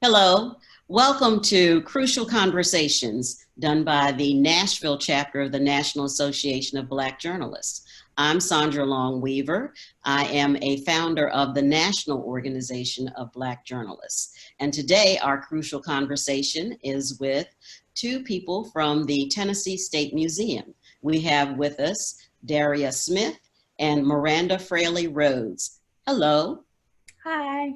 Hello, welcome to Crucial Conversations done by the Nashville Chapter of the National Association of Black Journalists. I'm Sandra Long Weaver. I am a founder of the National Organization of Black Journalists. And today our crucial conversation is with two people from the Tennessee State Museum. We have with us Daria Smith and Miranda Fraley-Rhodes. Hello. Hi.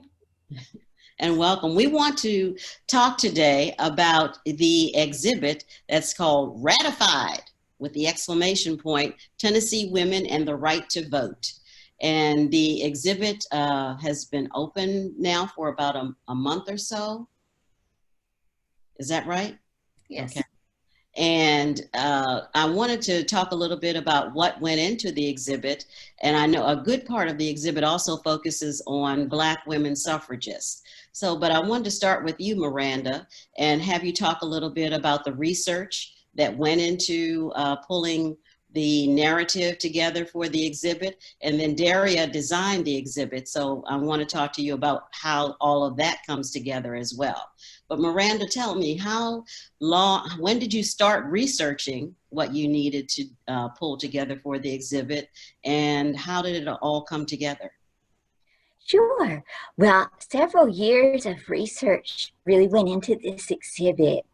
And welcome. We want to talk today about the exhibit that's called Ratified with the exclamation point, Tennessee Women and the Right to Vote. And the exhibit has been open now for about a month or so. Is that right? Yes. Okay. And I wanted to talk a little bit about what went into the exhibit. And I know a good part of the exhibit also focuses on Black women suffragists. But I wanted to start with you, Miranda, and have you talk a little bit about the research that went into pulling the narrative together for the exhibit. And then Daria designed the exhibit. So I want to talk to you about how all of that comes together as well. But Miranda, tell me when did you start researching what you needed to pull together for the exhibit, and how did it all come together? Sure. Well, several years of research really went into this exhibit,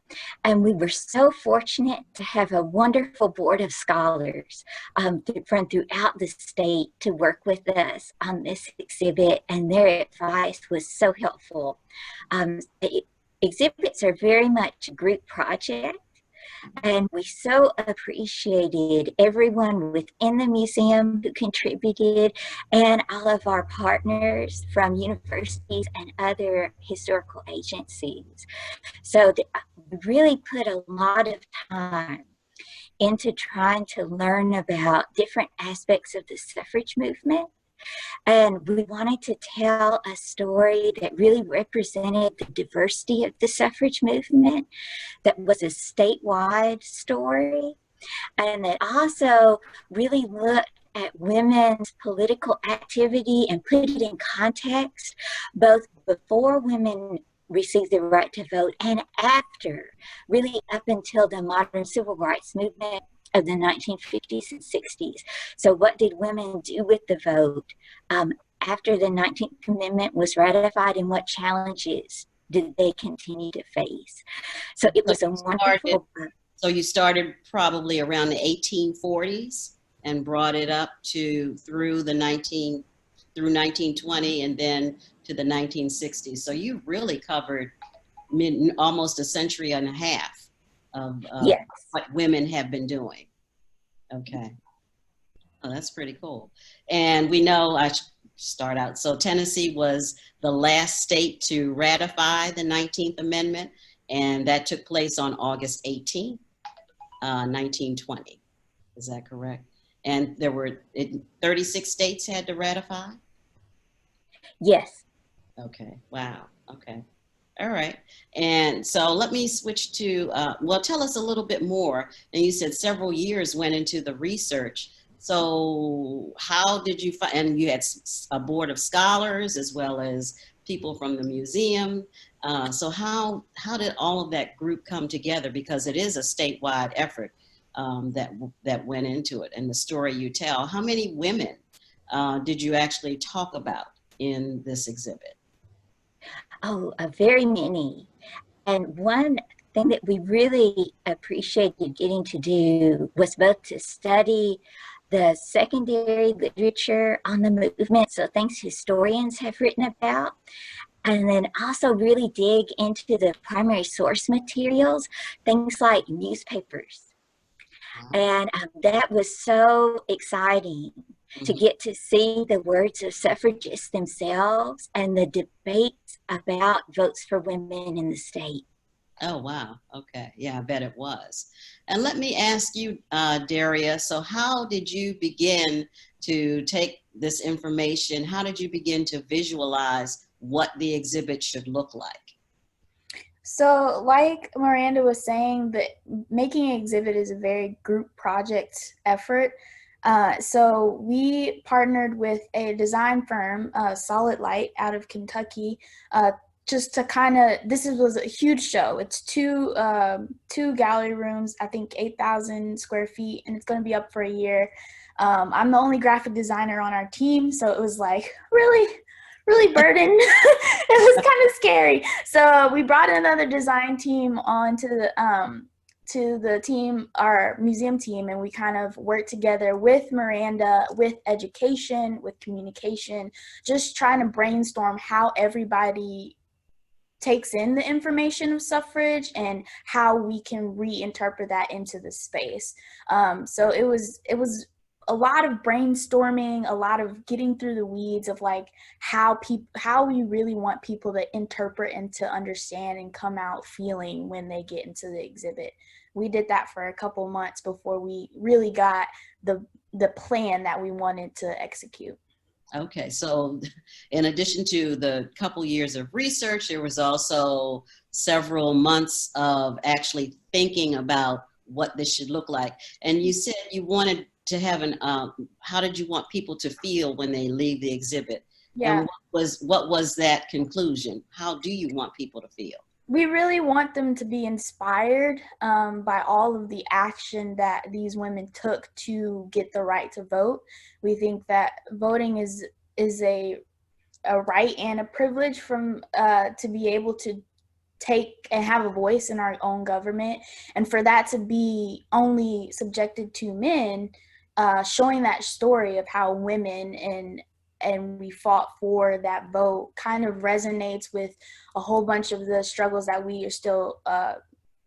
and we were so fortunate to have a wonderful board of scholars from throughout the state to work with us on this exhibit, and their advice was so helpful. Exhibits are very much a group project, and we so appreciated everyone within the museum who contributed, and all of our partners from universities and other historical agencies. So we really put a lot of time into trying to learn about different aspects of the suffrage movement. And we wanted to tell a story that really represented the diversity of the suffrage movement, that was a statewide story, and that also really looked at women's political activity and put it in context, both before women received the right to vote and after, really up until the modern civil rights movement of the 1950s and 60s. So what did women do with the vote after the 19th Amendment was ratified, and what challenges did they continue to face? So it was a wonderful book. So you started probably around the 1840s and brought it up through 1920 and then to the 1960s. So you really covered almost a century and a half of Yes. what women have been doing. Okay. Oh, that's pretty cool. And we know, I should start out, so Tennessee was the last state to ratify the 19th Amendment, and that took place on August 18th, 1920. Is that correct? And there were 36 states had to ratify? Yes. Okay, wow, okay. All right, and so let me switch to, well, tell us a little bit more. And you said several years went into the research. So how did you find, and you had a board of scholars as well as people from the museum. So how did all of that group come together? Because it is a statewide effort that went into it, and the story you tell. How many women did you actually talk about in this exhibit? Oh, very many. And one thing that we really appreciated getting to do was both to study the secondary literature on the movement, so things historians have written about, and then also really dig into the primary source materials, things like newspapers. And that was so exciting to get to see the words of suffragists themselves and the debates about votes for women in the state. Oh, wow. Okay. Yeah, I bet it was. And let me ask you, Daria, so how did you begin to take this information? How did you begin to visualize what the exhibit should look like? So like Miranda was saying, that making an exhibit is a very group project effort. So we partnered with a design firm, Solid Light, out of Kentucky, just to kind of, was a huge show. It's two gallery rooms, I think 8,000 square feet, and it's going to be up for a year. I'm the only graphic designer on our team, so it was like really burdened. It was kind of scary. So we brought another design team on to the team, our museum team, and we kind of worked together with Miranda, with education, with communication, just trying to brainstorm how everybody takes in the information of suffrage and how we can reinterpret that into the space. So it was a lot of brainstorming, a lot of getting through the weeds of like how we really want people to interpret and to understand and come out feeling when they get into the exhibit. We did that for a couple months before we really got the plan that we wanted to execute. Okay, so in addition to the couple years of research, there was also several months of actually thinking about what this should look like. And you said you wanted to have how did you want people to feel when they leave the exhibit? Yeah. And what was that conclusion? How do you want people to feel? We really want them to be inspired by all of the action that these women took to get the right to vote. We think that voting is a right and a privilege to be able to take and have a voice in our own government, and for that to be only subjected to men, showing that story of how women and we fought for that vote kind of resonates with a whole bunch of the struggles that we are still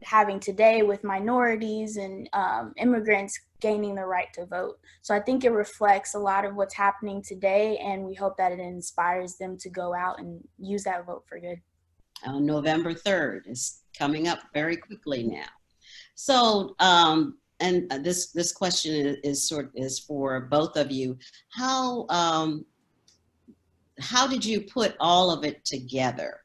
having today with minorities and immigrants gaining the right to vote. So I think it reflects a lot of what's happening today, and we hope that it inspires them to go out and use that vote for good. November 3rd is coming up very quickly now. So, and this question is for both of you. How did you put all of it together?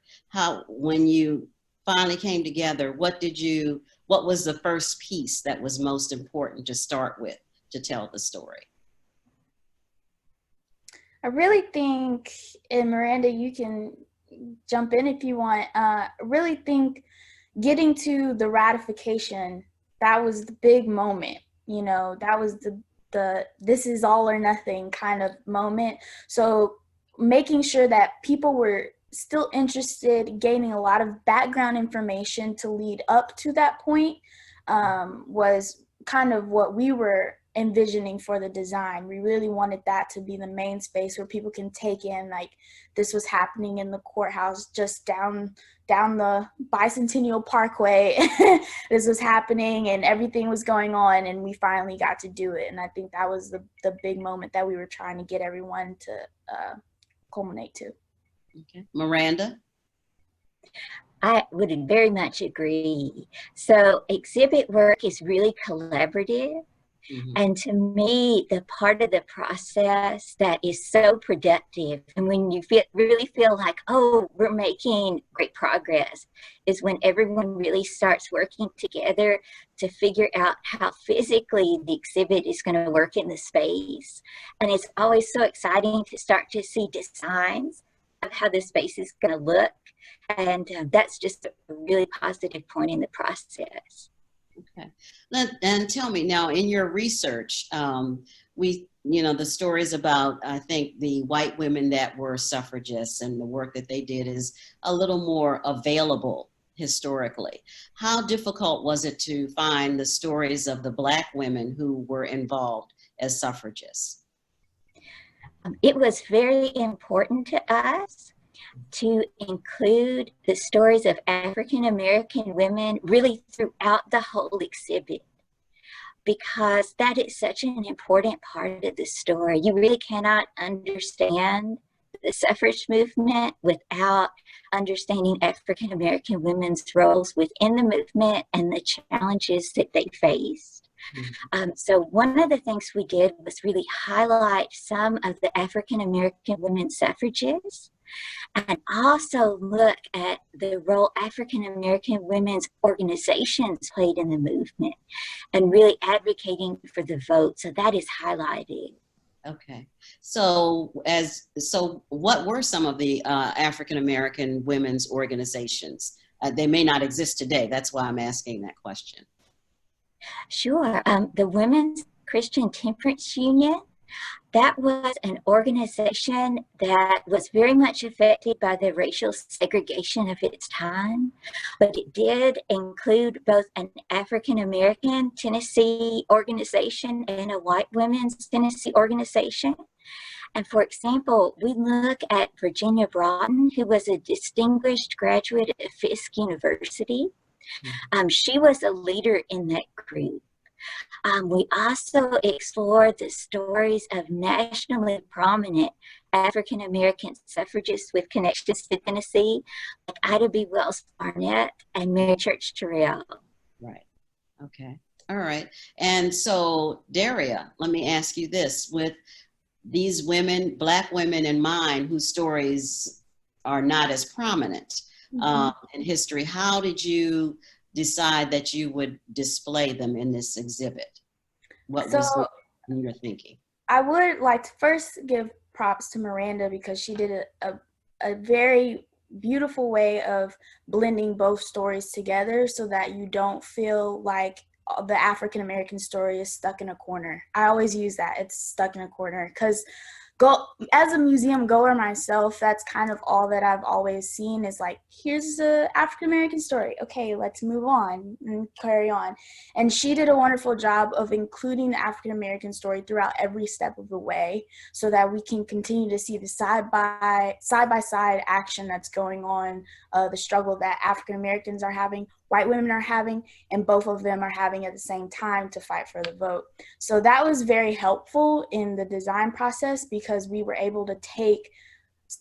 When you finally came together, what was the first piece that was most important to start with to tell the story? I really think, and Miranda, you can jump in if you want, I really think getting to the ratification, that was the big moment. You know, that was the this is all or nothing kind of moment. So making sure that people were still interested, gaining a lot of background information to lead up to that point was kind of what we were envisioning for the design. We really wanted that to be the main space where people can take in, like, this was happening in the courthouse just down the Bicentennial Parkway. This was happening and everything was going on, and we finally got to do it. And I think that was the big moment that we were trying to get everyone to culminate to. Okay. Miranda? I would very much agree. So exhibit work is really collaborative. Mm-hmm. And to me, the part of the process that is so productive, and when you really feel like, oh, we're making great progress, is when everyone really starts working together to figure out how physically the exhibit is going to work in the space. And it's always so exciting to start to see designs of how the space is going to look. And that's just a really positive point in the process. Okay. And tell me now, in your research, the stories about, I think, the white women that were suffragists and the work that they did is a little more available historically. How difficult was it to find the stories of the Black women who were involved as suffragists? It was very important to us to include the stories of African American women really throughout the whole exhibit, because that is such an important part of the story. You really cannot understand the suffrage movement without understanding African American women's roles within the movement and the challenges that they faced. So one of the things we did was really highlight some of the African American women suffragists, and also look at the role African American women's organizations played in the movement and really advocating for the vote. So that is highlighted. Okay. So what were some of the African American women's organizations? They may not exist today. That's why I'm asking that question. Sure. The Women's Christian Temperance Union, that was an organization that was very much affected by the racial segregation of its time, but it did include both an African American Tennessee organization and a white women's Tennessee organization. And for example, we look at Virginia Broughton, who was a distinguished graduate of Fisk University. She was a leader in that group. We also explored the stories of nationally prominent African American suffragists with connections to Tennessee, like Ida B. Wells Barnett and Mary Church Terrell. Right. Okay. All right. And so, Daria, let me ask you this. With these women, Black women in mind, whose stories are not as prominent in history, how did you decide that you would display them in this exhibit? What was in your thinking? I would like to first give props to Miranda because she did a very beautiful way of blending both stories together so that you don't feel like the African American story is stuck in a corner. I always use that, it's stuck in a corner, because as a museum goer myself, that's kind of all that I've always seen is like, here's the African American story. Okay, let's move on and carry on. And she did a wonderful job of including the African American story throughout every step of the way so that we can continue to see the side by side action that's going on, the struggle that African Americans are having, white women are having, and both of them are having at the same time to fight for the vote. So that was very helpful in the design process because we were able to take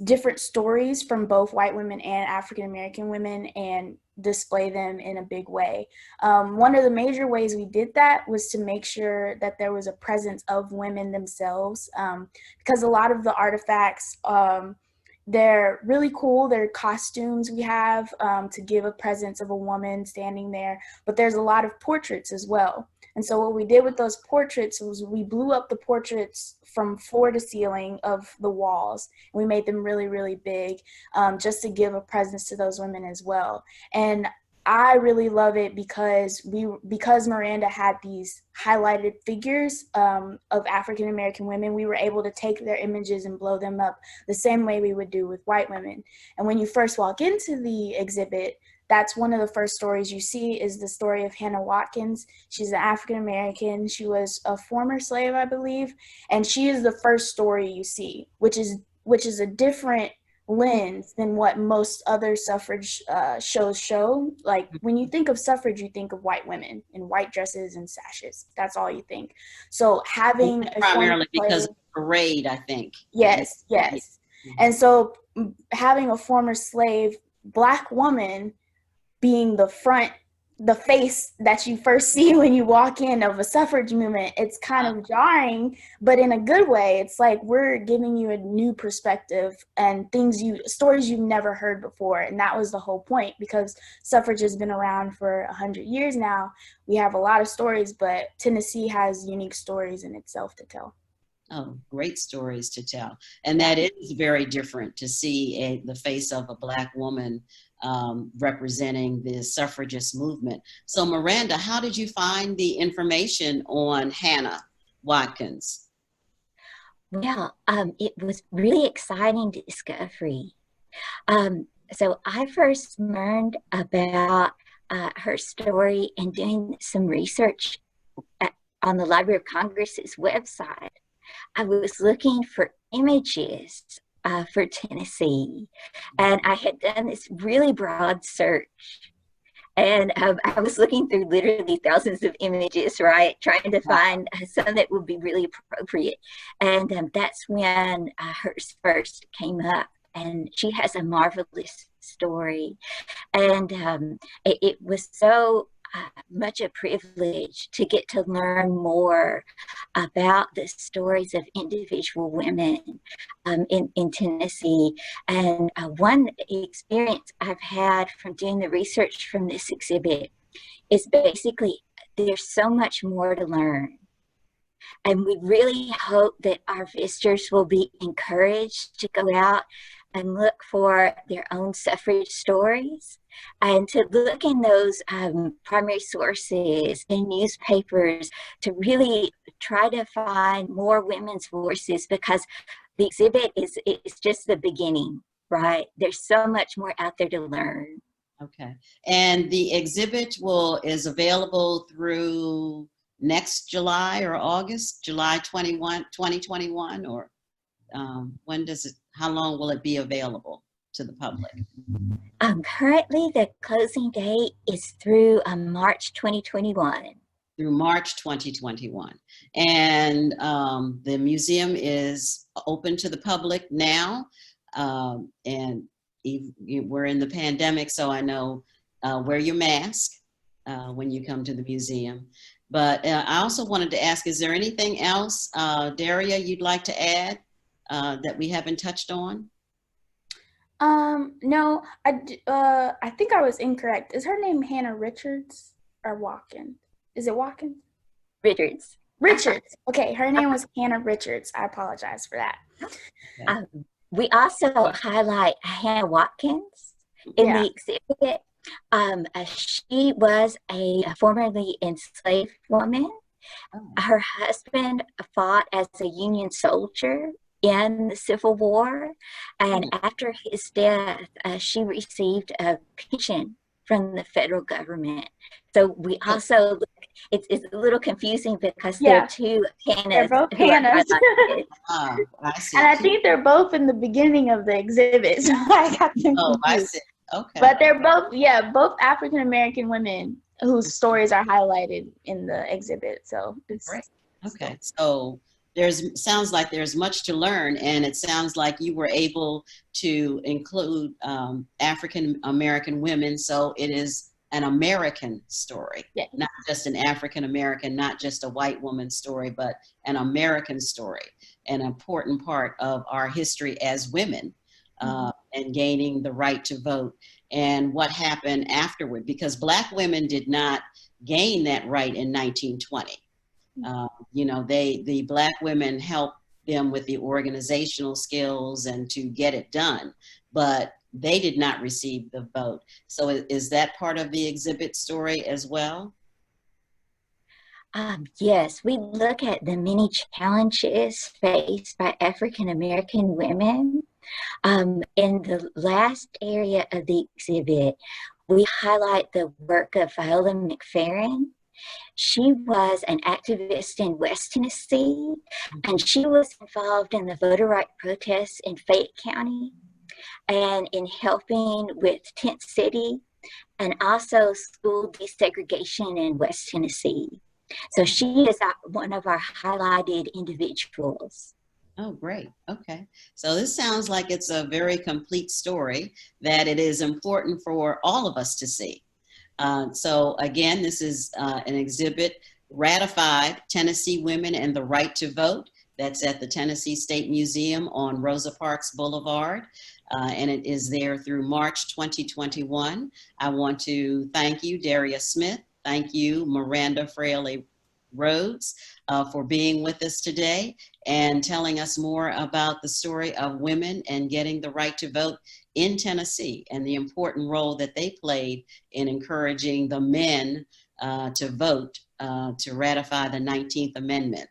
different stories from both white women and African American women and display them in a big way. One of the major ways we did that was to make sure that there was a presence of women themselves, because a lot of the artifacts, they're really cool. They're costumes we have to give a presence of a woman standing there, but there's a lot of portraits as well. And so what we did with those portraits was we blew up the portraits from floor to ceiling of the walls. And we made them really, really big just to give a presence to those women as well. And I really love it because Miranda had these highlighted figures of African American women, we were able to take their images and blow them up the same way we would do with white women. And when you first walk into the exhibit, that's one of the first stories you see is the story of Hannah Watkins. She's an African American. She was a former slave, I believe, and she is the first story you see, which is a different lens than what most other suffrage shows show. Like when you think of suffrage, you think of white women in white dresses and sashes. That's all you think. So having primarily because of parade, I think. Yes. And so having a former slave Black woman being the face that you first see when you walk in of a suffrage movement, it's kind of jarring, but in a good way. It's like we're giving you a new perspective and stories you've never heard before. And that was the whole point, because suffrage has been around for 100 years now. We have a lot of stories, but Tennessee has unique stories in itself to tell. Oh, great stories to tell. And that is very different to see the face of a Black woman representing the suffragist movement. So Miranda, how did you find the information on Hannah Watkins? Well, it was really exciting discovery. So I first learned about her story and doing some research on the Library of Congress's website. I was looking for images for Tennessee, and I had done this really broad search, and I was looking through literally thousands of images, right, trying to find some that would be really appropriate. And that's when hers first came up, and she has a marvelous story, and it was so much a privilege to get to learn more about the stories of individual women in Tennessee. And one experience I've had from doing the research from this exhibit is basically there's so much more to learn. And we really hope that our visitors will be encouraged to go out and look for their own suffrage stories and to look in those primary sources in newspapers to really try to find more women's voices, because the exhibit is just the beginning, right? There's so much more out there to learn. Okay. And the exhibit is available through next July or August, July 2021, or how long will it be available to the public? Currently, the closing date is through March 2021. Through March 2021. And the museum is open to the public now. And we're in the pandemic, so I know wear your mask when you come to the museum. But I also wanted to ask, is there anything else, Daria, you'd like to add that we haven't touched on? No, I think I was incorrect. Is her name Hannah Richards or Watkins? Is it Watkins? Richards. Richards. Okay, her name was Hannah Richards. I apologize for that. We also highlight Hannah Watkins in the exhibit. She was a formerly enslaved woman. Her husband fought as a Union soldier in the Civil War, and after his death, she received a pension from the federal government. So we also, it's a little confusing because they're two Hannahs. They're both Hannahs. I see. And I think they're both in the beginning of the exhibit. So I got them confused. I see. Okay. But they're both African American women whose stories are highlighted in the exhibit. So it's great. Okay. So sounds like there's much to learn, and it sounds like you were able to include African American women. So it is an American story, not just an African American, not just a white woman's story, but an American story, an important part of our history as women, and gaining the right to vote, and what happened afterward, because Black women did not gain that right in 1920. The Black women helped them with the organizational skills and to get it done, but they did not receive the vote. So is that part of the exhibit story as well? Yes, we look at the many challenges faced by African American women. In the last area of the exhibit, we highlight the work of Viola McFerrin. She was an activist in West Tennessee, and she was involved in the voter rights protests in Fayette County and in helping with Tent City and also school desegregation in West Tennessee. So she is one of our highlighted individuals. Oh, great. Okay. So this sounds like it's a very complete story that it is important for all of us to see. So again, this is an exhibit, Ratified, Tennessee Women and the Right to Vote. That's at the Tennessee State Museum on Rosa Parks Boulevard. And it is there through March 2021. I want to thank you, Daria Smith. Thank you, Miranda Fraley-Rhodes, for being with us today and telling us more about the story of women and getting the right to vote in Tennessee and the important role that they played in encouraging the men to vote to ratify the 19th Amendment.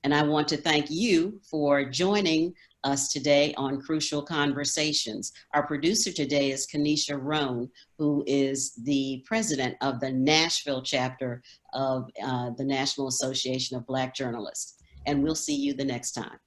And I want to thank you for joining us today on Crucial Conversations. Our producer today is Kenesha Roan, who is the president of the Nashville Chapter of the National Association of Black Journalists. And we'll see you the next time.